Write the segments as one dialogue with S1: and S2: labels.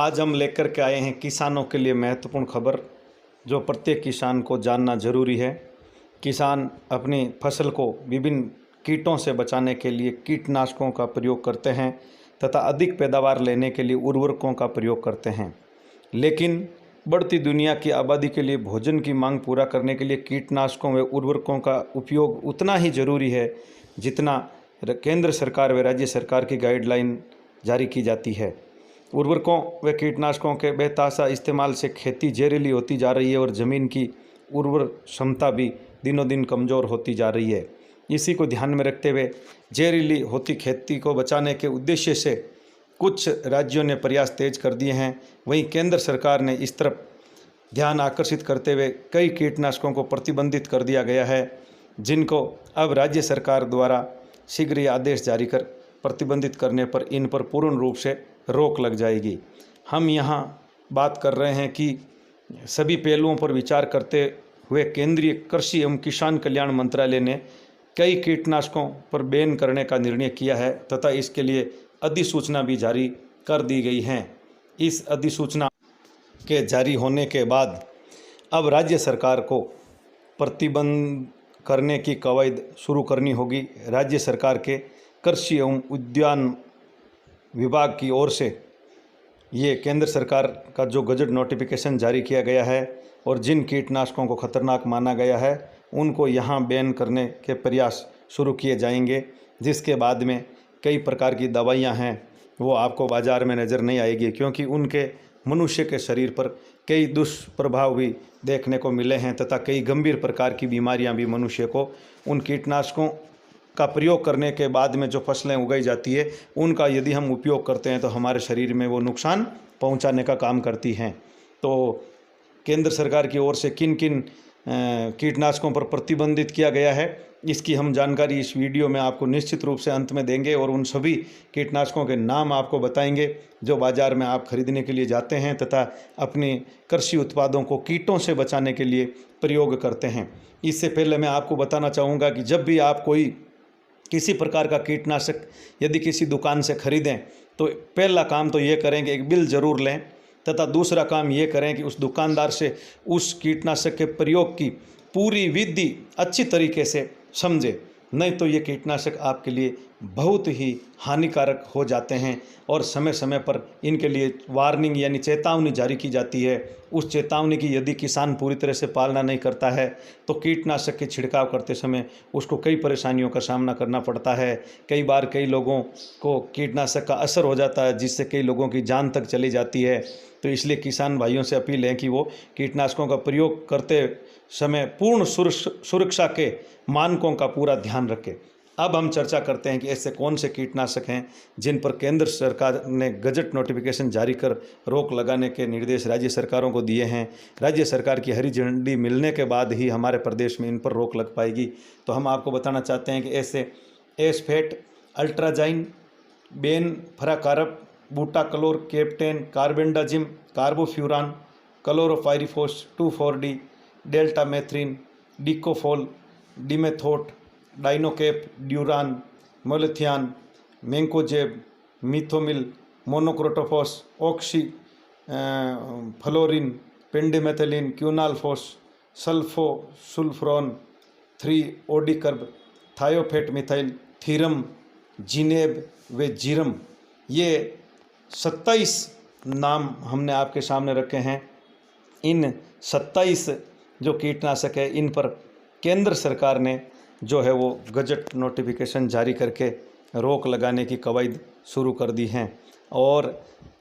S1: आज हम लेकर के आए हैं किसानों के लिए महत्वपूर्ण खबर, जो प्रत्येक किसान को जानना जरूरी है। किसान अपनी फसल को विभिन्न कीटों से बचाने के लिए कीटनाशकों का प्रयोग करते हैं तथा अधिक पैदावार लेने के लिए उर्वरकों का प्रयोग करते हैं। लेकिन बढ़ती दुनिया की आबादी के लिए भोजन की मांग पूरा करने के लिए कीटनाशकों व उर्वरकों का उपयोग उतना ही जरूरी है जितना केंद्र सरकार व राज्य सरकार की गाइडलाइन जारी की जाती है। उर्वरकों व कीटनाशकों के बेतहाशा इस्तेमाल से खेती जहरीली होती जा रही है और ज़मीन की उर्वर क्षमता भी दिनों दिन कमज़ोर होती जा रही है। इसी को ध्यान में रखते हुए जहरीली होती खेती को बचाने के उद्देश्य से कुछ राज्यों ने प्रयास तेज कर दिए हैं। वहीं केंद्र सरकार ने इस तरफ ध्यान आकर्षित करते हुए कई कीटनाशकों को प्रतिबंधित कर दिया गया है, जिनको अब राज्य सरकार द्वारा शीघ्र ही आदेश जारी कर प्रतिबंधित करने पर इन पर पूर्ण रूप से रोक लग जाएगी। हम यहाँ बात कर रहे हैं कि सभी पहलुओं पर विचार करते हुए केंद्रीय कृषि एवं किसान कल्याण मंत्रालय ने कई कीटनाशकों पर बैन करने का निर्णय किया है तथा इसके लिए अधिसूचना भी जारी कर दी गई है। इस अधिसूचना के जारी होने के बाद अब राज्य सरकार को प्रतिबंध करने की कवायद शुरू करनी होगी। राज्य सरकार के कृषि एवं उद्यान विभाग की ओर से ये केंद्र सरकार का जो गजट नोटिफिकेशन जारी किया गया है और जिन कीटनाशकों को खतरनाक माना गया है उनको यहाँ बैन करने के प्रयास शुरू किए जाएंगे, जिसके बाद में कई प्रकार की दवाइयाँ हैं वो आपको बाज़ार में नज़र नहीं आएगी, क्योंकि उनके मनुष्य के शरीर पर कई दुष्प्रभाव भी देखने को मिले हैं तथा कई गंभीर प्रकार की बीमारियां भी मनुष्य को उन कीटनाशकों का प्रयोग करने के बाद में जो फसलें उगाई जाती है उनका यदि हम उपयोग करते हैं तो हमारे शरीर में वो नुकसान पहुंचाने का काम करती हैं। तो केंद्र सरकार की ओर से किन किन कीटनाशकों पर प्रतिबंधित किया गया है इसकी हम जानकारी इस वीडियो में आपको निश्चित रूप से अंत में देंगे और उन सभी कीटनाशकों के नाम आपको बताएंगे जो बाज़ार में आप खरीदने के लिए जाते हैं तथा अपनी कृषि उत्पादों को कीटों से बचाने के लिए प्रयोग करते हैं। इससे पहले मैं आपको बताना चाहूँगा कि जब भी आप कोई किसी प्रकार का कीटनाशक यदि किसी दुकान से खरीदें तो पहला काम तो ये करें कि एक बिल ज़रूर लें तथा दूसरा काम ये करें कि उस दुकानदार से उस कीटनाशक के प्रयोग की पूरी विधि अच्छी तरीके से समझें, नहीं तो ये कीटनाशक आपके लिए बहुत ही हानिकारक हो जाते हैं और समय समय पर इनके लिए वार्निंग यानी चेतावनी जारी की जाती है। उस चेतावनी की यदि किसान पूरी तरह से पालना नहीं करता है तो कीटनाशक के छिड़काव करते समय उसको कई परेशानियों का सामना करना पड़ता है। कई बार कई लोगों को कीटनाशक का असर हो जाता है जिससे कई लोगों की जान तक चली जाती है। तो इसलिए किसान भाइयों से अपील है कि वो कीटनाशकों का प्रयोग करते समय पूर्ण सुरक्षा के मानकों का पूरा ध्यान रखें। अब हम चर्चा करते हैं कि ऐसे कौन से कीटनाशक हैं जिन पर केंद्र सरकार ने गजट नोटिफिकेशन जारी कर रोक लगाने के निर्देश राज्य सरकारों को दिए हैं। राज्य सरकार की हरी झंडी मिलने के बाद ही हमारे प्रदेश में इन पर रोक लग पाएगी। तो हम आपको बताना चाहते हैं कि ऐसे acephate, atrazine, benfuracarb, butachlor, captan, carbendazim, carbofuran, chlorpyrifos 2,4-D, deltamethrin, dicofol, dimethoate, dinocap, diuron, malathion, mancozeb, methomyl, monocrotophos, oxyfluorfen, pendimethalin, quinalphos, sulfosulfuron 3, thiodicarb, thiophanate methyl, thiram, zineb व जीरम, ये 27 नाम हमने आपके सामने रखे हैं। इन 27 जो कीटनाशक है इन पर केंद्र सरकार ने जो है वो गजट नोटिफिकेशन जारी करके रोक लगाने की कवायद शुरू कर दी हैं और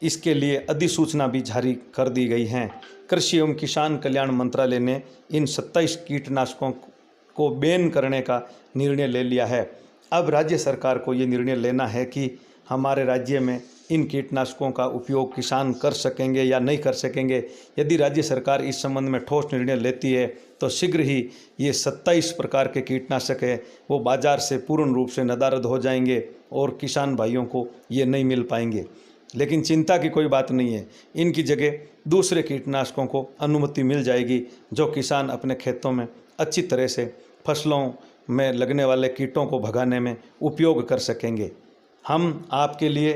S1: इसके लिए अधिसूचना भी जारी कर दी गई हैं। कृषि एवं किसान कल्याण मंत्रालय ने इन 27 कीटनाशकों को बैन करने का निर्णय ले लिया है। अब राज्य सरकार को ये निर्णय लेना है कि हमारे राज्य में इन कीटनाशकों का उपयोग किसान कर सकेंगे या नहीं कर सकेंगे। यदि राज्य सरकार इस संबंध में ठोस निर्णय लेती है तो शीघ्र ही ये 27 प्रकार के कीटनाशक है वो बाज़ार से पूर्ण रूप से नदारद हो जाएंगे और किसान भाइयों को ये नहीं मिल पाएंगे। लेकिन चिंता की कोई बात नहीं है, इनकी जगह दूसरे कीटनाशकों को अनुमति मिल जाएगी जो किसान अपने खेतों में अच्छी तरह से फसलों में लगने वाले कीटों को भगाने में उपयोग कर सकेंगे। हम आपके लिए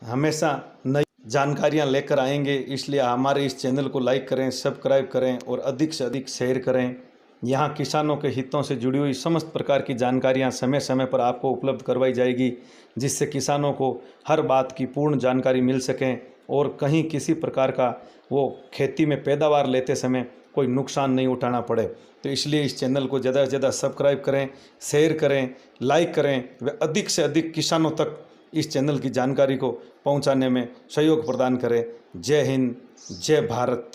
S1: हमेशा नई जानकारियां लेकर आएंगे। इसलिए हमारे इस चैनल को लाइक करें, सब्सक्राइब करें और अधिक से अधिक शेयर करें। यहाँ किसानों के हितों से जुड़ी हुई समस्त प्रकार की जानकारियाँ समय समय पर आपको उपलब्ध करवाई जाएगी, जिससे किसानों को हर बात की पूर्ण जानकारी मिल सकें और कहीं किसी प्रकार का वो खेती में पैदावार लेते समय कोई नुकसान नहीं उठाना पड़े। तो इसलिए इस चैनल को ज़्यादा से ज़्यादा सब्सक्राइब करें, शेयर करें, लाइक करें व अधिक से अधिक किसानों तक इस चैनल की जानकारी को पहुंचाने में सहयोग प्रदान करें। जय हिंद, जय भारत।